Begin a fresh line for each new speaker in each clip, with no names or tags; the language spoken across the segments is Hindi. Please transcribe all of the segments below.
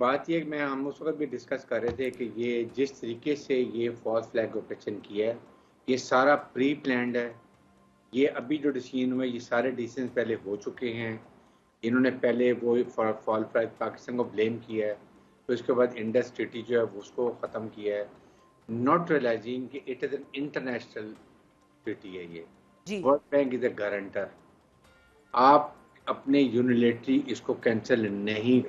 बात ये मैं हम उस वक्त भी डिस्कस कर रहे थे कि ये जिस तरीके से ये फॉल्स फ्लैग ऑपरेशन किया है, ये सारा प्री प्लान्ड है। ये अभी जो डिसीजन हुए ये सारे डिसीजन पहले हो चुके हैं। इन्होंने पहले वो फॉल फ्लैग पाकिस्तान को ब्लेम किया है, तो इसके बाद इंडस ट्रीटी जो है उसको ख़त्म किया है, नॉट रियलाइजिंग कि it is an international treaty है। ये
जी।
World Bank is a guarantor. आप अपने यूनिलेटरी इसको कैंसिल नहीं,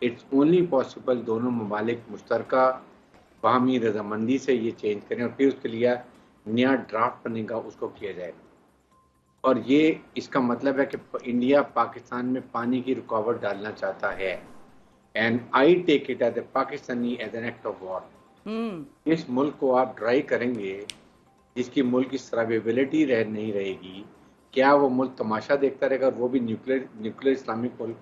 इट्स ओनली पॉसिबल दोनों ममालिक मुश्तरका बाहमी रजामंदी से ये चेंज करें और फिर उसके लिए नया ड्राफ्ट बनेगा, उसको किया जाएगा। और ये इसका मतलब है कि इंडिया पाकिस्तान में पानी की रुकावट डालना चाहता है, and I take it as a Pakistani as an act of war. इस मुल्क को आप ड्राई करेंगे जिसकी मुल्क की सर्वाइवेबिलिटी नहीं रहेगी, क्या वो मुल्क तमाशा देखता रहेगा? और वो भी न्यूक्लियर इस्लामिक मुल्क।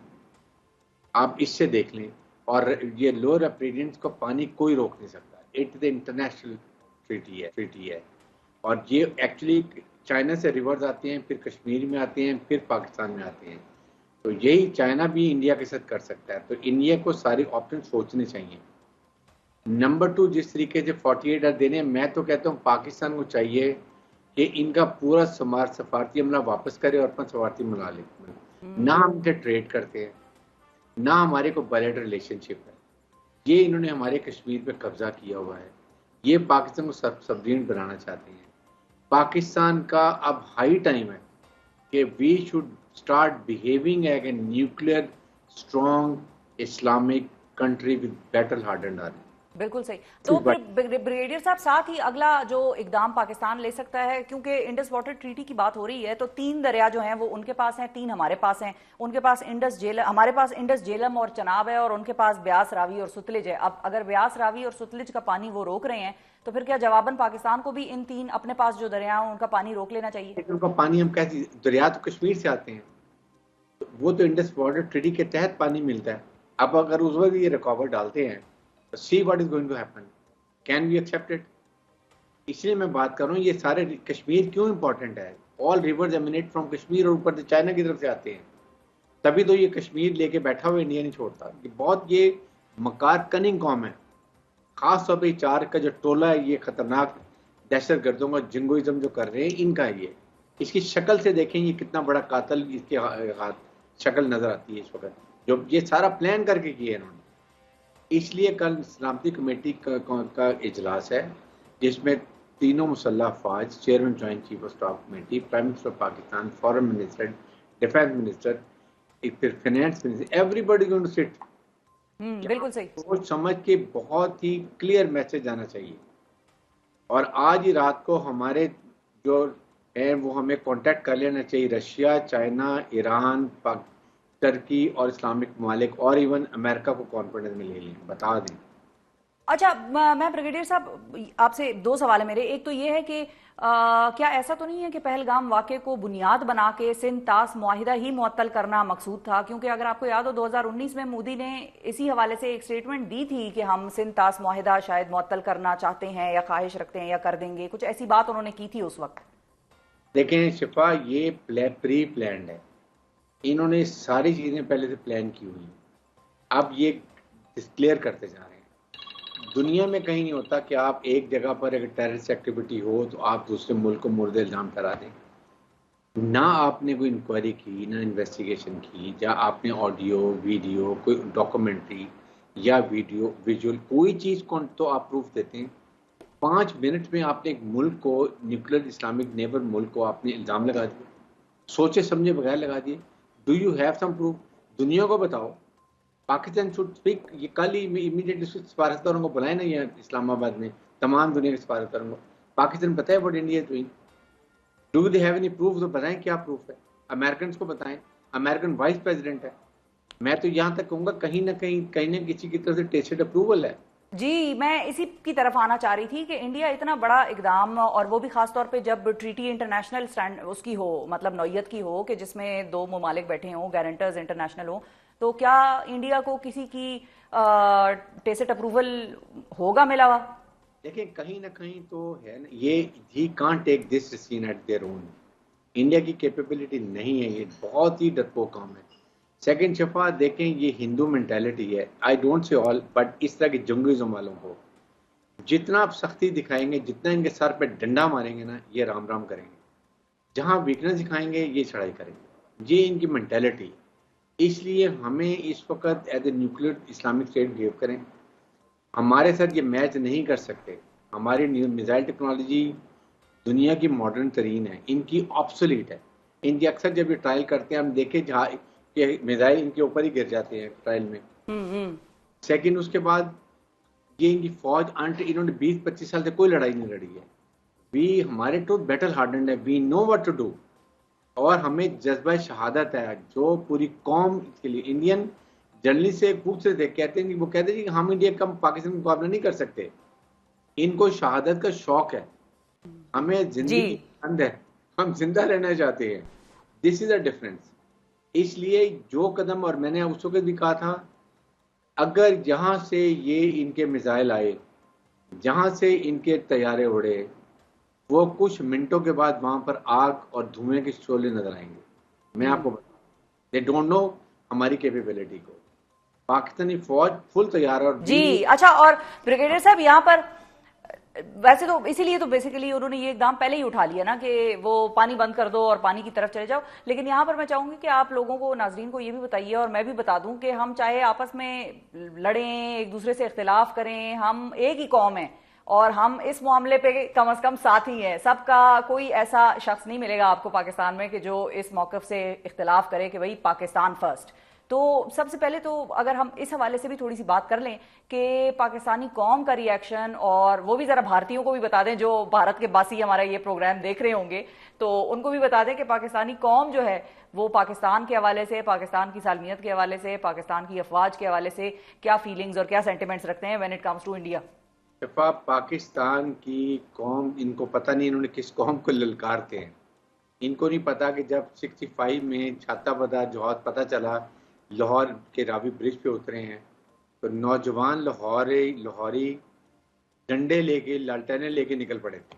आप इससे देख लें। और ये लोअर अप्रीडियंस को पानी कोई रोक नहीं सकता, इट द इंटरनेशनल ट्रीटी है। और ये एक्चुअली चाइना से रिवर्स आते हैं, फिर कश्मीर में आते हैं, फिर पाकिस्तान में आते हैं। तो यही चाइना भी इंडिया के साथ कर सकता है। तो इंडिया को सारे ऑप्शन सोचने चाहिए। नंबर 2, जिस तरीके से 48 देने हैं, मैं तो कहता हूँ पाकिस्तान को चाहिए कि इनका पूरा सफारती अमला वापस करे और अपना सफारती अमला ले। ना हम इनसे ट्रेड करते हैं, ना हमारे को बायलैटरल रिलेशनशिप है। ये इन्होंने हमारे कश्मीर पे कब्जा किया हुआ है। ये पाकिस्तान को सबरीन बनाना चाहते हैं। पाकिस्तान का अब हाई टाइम है कि we should start behaving as a nuclear strong Islamic country with battle hardened army.
बिल्कुल सही। तो फिर ब्रिगेडियर साहब, साथ ही अगला जो इकदाम पाकिस्तान ले सकता है, क्योंकि इंडस वाटर ट्रीटी की बात हो रही है, तो 3 दरिया जो हैं वो उनके पास हैं, 3 हमारे पास हैं। उनके पास इंडस झेलम, हमारे पास इंडस झेलम और चनाब है, और उनके पास ब्यास रावी और सुतलिज है। अब अगर ब्यास रावी और सुतलिज का पानी वो रोक रहे हैं, तो फिर क्या जवाबन पाकिस्तान को भी इन 3 अपने पास जो दरिया हैं उनका पानी रोक लेना चाहिए?
उनका पानी हम कैसे, दरिया तो कश्मीर से आते हैं, वो तो इंडस वाटर ट्रीटी के तहत पानी मिलता है। अब अगर उस वक्त ये रिकॉर्ड डालते हैं, see what is going to happen, can we accept it? इसलिए मैं बात कर रहा हूँ, ये सारे कश्मीर क्यों इंपॉर्टेंट है। All reverse eminent from Kashmir, और ऊपर से चाइना की तरफ से आते हैं। तभी तो ये कश्मीर लेके बैठा हुआ इंडिया नहीं छोड़ता। ये मकार कनिंग कौम है। खास तौर पर चार का जो टोला है, ये खतरनाक दहशत गर्दों का जिंगोइज्म जो कर रहे हैं, इनका ये, इसकी शक्ल से देखें ये कितना बड़ा कातल, इसके हाथ शक्ल नजर आती है इस वक्त, जो ये सारा प्लान करके किया इन्होंने। इसलिए कल सलामती कमेटी का इजलास है, जिसमें तीनों मुसल्लह अफवाज, chairman joint chief of staff committee, prime minister of Pakistan, foreign minister, defence minister, फिर finance minister, everybody going to sit.
बिल्कुल सही।
सोच समझ के बहुत ही क्लियर मैसेज आना चाहिए। और आज ही रात को हमारे जो है वो हमें कांटेक्ट कर लेना चाहिए, रशिया, चाइना, ईरान, टर्की और इस्लामिक ममालिक, और इवन अमेरिका को कॉन्फिडेंस में ले लें, बता दें।
अच्छा, मैं ब्रिगेडियर साहब आपसे 2 सवाल है मेरे। एक तो ये है कि क्या ऐसा तो नहीं है कि पहलगाम वाक़े को बुनियाद बना के सिंध तास मुआहिदा ही मुअत्तल करना मकसूद था? क्योंकि अगर आपको याद हो 2019 में मोदी ने इसी हवाले से एक स्टेटमेंट दी थी कि हम सिंध तास मुआहिदा शायद मुअत्तल करना चाहते हैं या ख्वाहिश रखते हैं या कर देंगे, कुछ ऐसी बात उन्होंने की थी उस वक्त।
देखें शिफा, ये प्री प्लान्ड है। इन्होंने सारी चीजें पहले से प्लान की हुई हैं। अब ये डिस्क्लेयर करते जा रहे हैं। दुनिया में कहीं नहीं होता कि आप एक जगह पर अगर टेररिस्ट एक्टिविटी हो तो आप दूसरे मुल्क को मुर्दे इल्जाम करा दें। ना आपने कोई इंक्वायरी की, ना इन्वेस्टिगेशन की, या आपने ऑडियो वीडियो कोई डॉक्यूमेंट्री या वीडियो विजुअल कोई चीज़ को तो आप प्रूफ देते हैं। 5 मिनट में आपने एक मुल्क को, न्यूक्लियर इस्लामिक नेबर मुल्क को आपने इल्ज़ाम लगा दिया, सोचे समझे बगैर लगा दिए। Do you have some proof? दुनिया को बताओ। Pakistan should speak. ये कल ही इमीडिएटली सफारतकारों को बुलाए ना यहाँ इस्लामाबाद में, तमाम दुनिया के सफारतकारों को। पाकिस्तान पता है what India is doing? Do they have any proof? तो बताएं क्या प्रूफ है। अमेरिकन को बताएं। अमेरिकन वाइस प्रेसिडेंट है। मैं तो यहाँ तक कहूँगा कहीं ना किसी की तरफ से टेस्टेड अप्रूवल है।
जी, मैं इसी की तरफ आना चाह रही थी कि इंडिया इतना बड़ा इकदाम, और वो भी खास तौर पे जब ट्रीटी इंटरनेशनल स्टैंड उसकी हो, मतलब नौयत की हो, कि जिसमें 2 ममालिक बैठे हों, गारंटर्स इंटरनेशनल हो, तो क्या इंडिया को किसी की टेसिट अप्रूवल होगा मिला हुआ?
देखिए कहीं ना कहीं तो है ना, ये ही can't take this decision at their own. India की कैपेबिलिटी नहीं है, ये बहुत ही डरपोक काम है। सेकंड शफा देखें, ये हिंदू मेंटेलिटी है, I don't say all, but इस तरह के जंगिज्म वालों को जितना आप सख्ती दिखाएंगे, जितना इनके सर पे डंडा मारेंगे ना, ये राम राम करेंगे। जहां वीकनेस दिखाएंगे ये चढ़ाई करेंगे। ये इनकी मेंटेलिटी। इसलिए हमें इस वक्त as a nuclear Islamic state behave करें। हमारे साथ ये मैच नहीं कर सकते। हमारी मिसाइल टेक्नोलॉजी दुनिया की मॉडर्न तरीन है, इनकी ऑब्सोलीट है। इनकी अक्सर जब ये ट्रायल करते हैं, हम देखें जहाँ के मिसाइल इनके ऊपर ही गिर जाते हैं ट्रायल में। सेकंड, उसके बाद ये इनकी फौज इन्होंने 20-25 साल से कोई लड़ाई नहीं लड़ी है। वी हमारे तो बैटल हार्डन है, we know what to do. और हमें जज्बा शहादत है जो पूरी कौम के लिए। इंडियन जर्नलिस्ट से पूछ रहे थे, कहते हैं कि वो कहते हैं कि हम इंडिया का पाकिस्तान का मुकाबला नहीं कर सकते। इनको शहादत का शौक है, हमें जिंदगी पसंद है, हम जिंदा रहना चाहते हैं। This is a difference. इसलिए जो कदम, और मैंने उस वक्त भी कहा था, अगर जहां से ये इनके मिसाइल आए, जहां से इनके तैयारे उड़े, वो कुछ मिनटों के बाद वहां पर आग और धुएं के शोले नजर आएंगे। मैं आपको बताऊं, दे डोंट नो हमारी कैपेबिलिटी को। पाकिस्तानी फौज फुल तैयार। और
जी अच्छा, और ब्रिगेडियर साहब यहाँ पर वैसे तो इसीलिए तो बेसिकली उन्होंने ये एकदम पहले ही उठा लिया ना कि वो पानी बंद कर दो और पानी की तरफ चले जाओ। लेकिन यहाँ पर मैं चाहूंगी कि आप लोगों को, नाजरीन को ये भी बताइए और मैं भी बता दूं कि हम चाहे आपस में लड़ें, एक दूसरे से इख्तिलाफ करें, हम एक ही कौम है और हम इस मामले पे कम से कम साथ ही है। सबका कोई ऐसा शख्स नहीं मिलेगा आपको पाकिस्तान में कि जो इस मौक़िफ़ से इख्तिलाफ करे कि भाई पाकिस्तान फर्स्ट। तो सबसे पहले तो अगर हम इस हवाले से भी थोड़ी सी बात कर लें कि पाकिस्तानी कौम का रिएक्शन, और वो भी जरा भारतीयों को भी बता दें जो भारत के बासी हमारा ये प्रोग्राम देख रहे होंगे, तो उनको भी बता दें कि पाकिस्तानी कौम जो है वो पाकिस्तान के हवाले से, पाकिस्तान की सालमियत के हवाले से, पाकिस्तान की अफवाज के हवाले से क्या फीलिंग्स और क्या सेंटिमेंट्स रखते हैं when it comes to India.
Pakistan की कौम, इनको पता नहीं इन्होंने किस कौम को ललकारते हैं। इनको नहीं पता कि जब 65 में छाता बदा जहाज पता चला, लाहौर के रावी ब्रिज पे उतरे हैं, तो नौजवान लाहौरी डंडे लेके, लालटेने लेके निकल पड़े थे।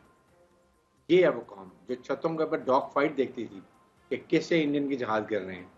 ये है वो कौम जो छतों के ऊपर डॉग फाइट देखती थी कि कैसे इंडियन के जहाज गिर रहे हैं।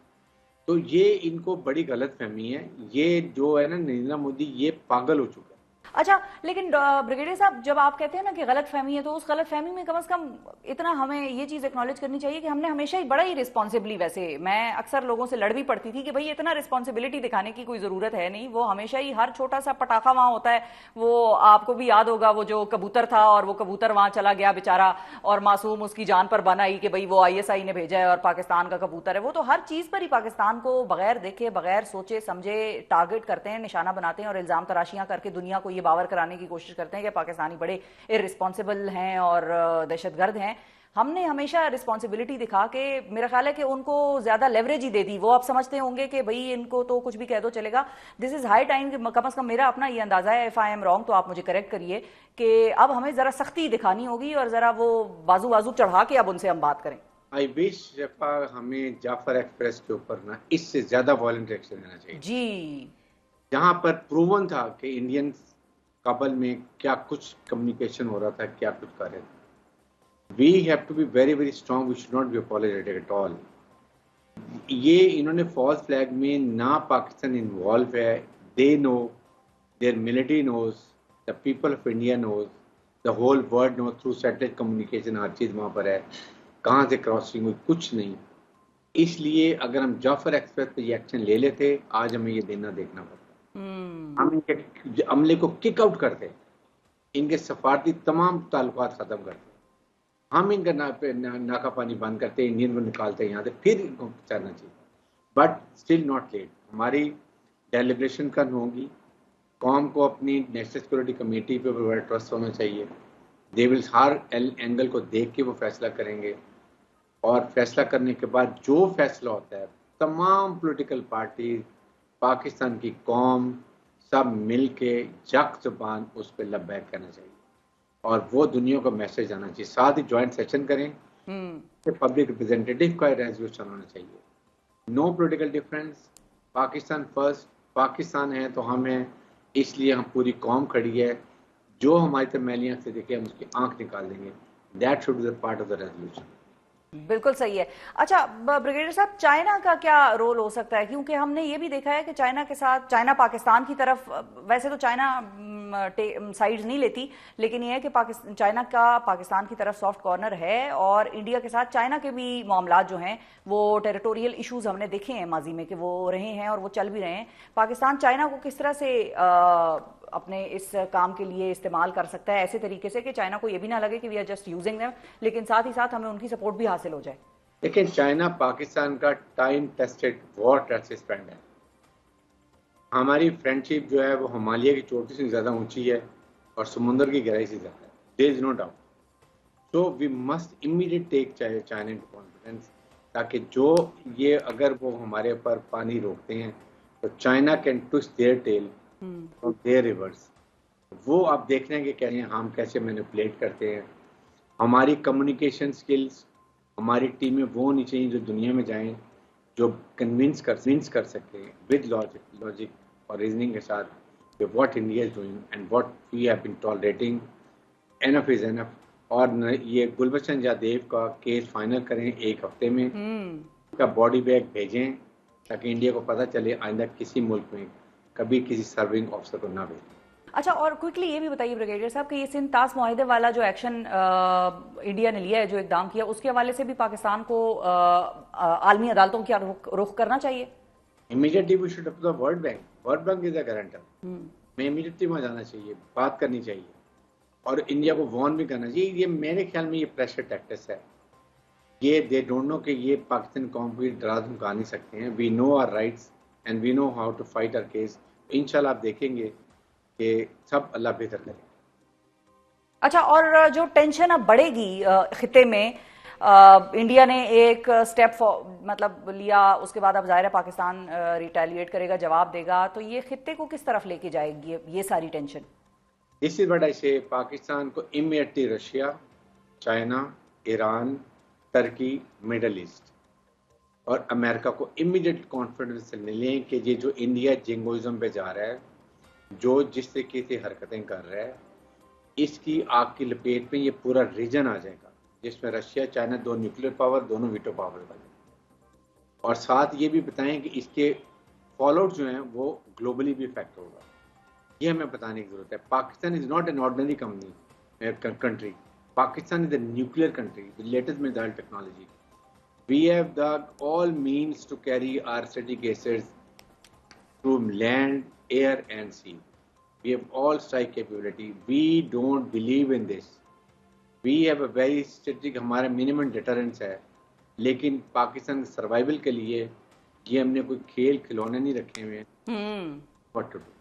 तो ये इनको बड़ी गलत फहमी है। ये जो है ना नरेंद्र मोदी, ये पागल हो चुका है।
अच्छा, लेकिन ब्रिगेडियर साहब जब आप कहते हैं ना कि गलत फहमी है, तो उस गलत फहमी में कम से कम इतना हमें ये चीज एक्नॉलेज करनी चाहिए कि हमने हमेशा ही बड़ा ही रिस्पॉन्सिबली, वैसे मैं अक्सर लोगों से लड़ भी पड़ती थी कि भाई इतना रिस्पॉन्सिबिलिटी दिखाने की कोई जरूरत है नहीं। वो हमेशा ही हर छोटा सा पटाखा वहां होता है, वो आपको भी याद होगा वो जो कबूतर था और वो कबूतर वहां चला गया बेचारा और मासूम उसकी जान पर बन आई कि भाई वो ISI ने भेजा है और पाकिस्तान का कबूतर है। वो तो हर चीज पर ही पाकिस्तान को बगैर देखे, बगैर सोचे समझे टारगेट करते हैं, निशाना बनाते हैं और इल्जाम तराशियां करके दुनिया को ये बावर कराने की कोशिश करते हैं कि पाकिस्तानी बड़े इररिस्पॉन्सिबल हैं और दहशतगर्द हैं। हमने हमेशा रिस्पॉन्सिबिलिटी दिखा के, मेरा ख्याल है कि उनको ज्यादा लेवरेज ही दे दी। वो आप समझते होंगे कि भाई इनको तो कुछ भी कह दो चलेगा। दिस इज हाई टाइम, कम से कम मेरा अपना ये अंदाजा है, इफ आई एम रॉन्ग तो आप मुझे करेक्ट करिए, कि अब हमें जरा सख्ती दिखानी होगी और जरा वो बाजू बाजू चढ़ा के अब उनसे हम बात करें।
आई विश हमें जाफर एक्सप्रेस के ऊपर ना इससे ज्यादा वॉलेंट एक्शन लेना चाहिए जी, जहां पर प्रूवन था कि इंडियन काबल में क्या कुछ कम्युनिकेशन हो रहा था, क्या कुछ कर रहे थे। We have to be very very strong, we should not be apologetic at all. ये इन्होंने फॉल्स फ्लैग में ना पाकिस्तान इन्वॉल्व है। They know, their military knows, the people of India knows, the whole world know, through satellite communication हर चीज़ वहाँ पर है। कहाँ से क्रॉसिंग हुई, कुछ नहीं। इसलिए अगर हम जाफर एक्सप्रेस पे ये एक्शन ले लेते, आज हमें ये देना देखना पड़ता। हम इनके अमले को किक आउट करते, इनके सफारती तमाम ताल्लुकात खत्म करते, हम इनका नाका पानी बंद करते, इंडियन को निकालते यहाँ से, फिर इनको चलना चाहिए। But still not let. हमारी डेलिब्रेशन करनी होगी। कौम को अपनी नेशनल सिक्योरिटी कमेटी पे बड़ा ट्रस्ट होना चाहिए। दे विल हर एंगल को देख के वो फैसला करेंगे और फैसला करने के बाद जो फैसला होता है, तमाम पॉलिटिकल पार्टी, पाकिस्तान की कौम सब मिल के यक ज़बान उस पर लब्बैक करना चाहिए और वो दुनिया को मैसेज आना चाहिए। साथ ही ज्वाइंट सेशन करें, पब्लिक रिप्रेजेंटेटिव का रेजोल्यूशन होना चाहिए। No political difference, Pakistan first. Pakistan है तो हम हैं, इसलिए हम पूरी कौम खड़ी है। जो हमारी तमैलियाँ से देखे हम उसकी आंख निकाल देंगे। That should be the part of the resolution.
बिल्कुल सही है। अच्छा ब्रिगेडियर साहब, चाइना का क्या रोल हो सकता है? क्योंकि हमने ये भी देखा है कि चाइना के साथ, चाइना पाकिस्तान की तरफ, वैसे तो चाइना साइड्स नहीं लेती, लेकिन ये है कि पाकिस्तान, चाइना का पाकिस्तान की तरफ सॉफ्ट कॉर्नर है, और इंडिया के साथ चाइना के भी मामलात जो हैं वो टेरिटोरियल इश्यूज हमने देखे हैं माजी में कि वो रहे हैं और वो चल भी रहे हैं। पाकिस्तान चाइना को किस तरह से अपने इस काम के लिए इस्तेमाल कर सकता है, ऐसे तरीके से कि चाइना को ये भी ना लगे कि we are just using them, लेकिन साथ ही साथ हमें उनकी सपोर्ट भी हासिल हो जाए?
लेकिन चाइना पाकिस्तान का time tested war traces friend है। हमारी फ्रेंडशिप जो है वो हिमालय की चोटी से ज़्यादा ऊंची है और समुद्र की गहराई से ज़्यादा है, there is no doubt. So we must immediate take China into confidence, ताकि जो ये अगर वो हमारे ऊपर पानी रोकते हैं तो China can twist their tail from their rivers. वो आप देख रहे हैं कि कैसे हम कैसे मैनिपुलेट करते हैं। हमारी कम्युनिकेशन स्किल्स, हमारी टीमें वो होनी चाहिए जो दुनिया में जाएं, जो कन्विंस कर सकते हैं विद लॉजिक और रीजनिंग के साथ कि what India is doing and what we have been tolerating, enough is enough. और ये गुलबचन जादेव का केस फाइनल करें एक हफ्ते में, का बॉडी बैग भेजें, ताकि इंडिया को पता चले आइंदा किसी मुल्क में कभी किसी सर्विंग ऑफिसर को ना भेजें।
अच्छा, और क्विकली ये भी बताइए ब्रिगेडियर साहब कि ये सिंध तास मुआहिदे वाला जो एक्शन इंडिया ने लिया है, जो इकदाम किया, उसके हवाले से भी पाकिस्तान को आलमी अदालतों की रुख करना चाहिए?
Immediately we should approach World Bank. World Bank is the guarantor. मैं इमीडिएटली वहाँ जाना चाहिए, बात करनी चाहिए और इंडिया को वार्न भी करना चाहिए। ये मेरे ख्याल में ये प्रेशर टैक्टिक्स है। ये दे डोंट नो कि ये पाकिस्तान कौम को डरा धमका नहीं सकते हैं। We know our rights and we know how to fight our case. इंशाल्लाह आप देखेंगे कि सब अल्लाह बेहतर करे।
अच्छा, और जो टेंशन अब बढ़ेगी खिते में, इंडिया ने एक स्टेप मतलब लिया, उसके बाद अब जाहिर है पाकिस्तान रिटेलिएट करेगा, जवाब देगा, तो ये खिते को किस तरफ लेके जाएगी ये सारी tension?
This is what I से। पाकिस्तान को immediately Russia, China, Iran, Turkey, middle east और अमेरिका को इमीडिएट कॉन्फिडेंस से मिलें कि ये जो इंडिया जिंगोइज्म पे जा रहा है, जो जिस तरीके से हरकतें कर रहा है, इसकी आग की लपेट में ये पूरा रीजन आ जाएगा, जिसमें रशिया, चाइना, दो न्यूक्लियर पावर, दोनों वीटो पावर बने। और साथ ये भी बताएं कि इसके फॉलोआउट जो हैं वो ग्लोबली भी इफेक्ट होगा, ये हमें बताने की जरूरत है। Pakistan is not an ordinary country. Pakistan is a nuclear country with latest missile technology. We have the all means to carry our strategic assets through land, air and sea. We have all strike capability. We don't believe in this. We have a very strategic, हमारा minimum deterrence है, लेकिन पाकिस्तान के सर्वाइवल के लिए ये हमने कोई खेल खिलौने नहीं रखे हुए हैं। What to do?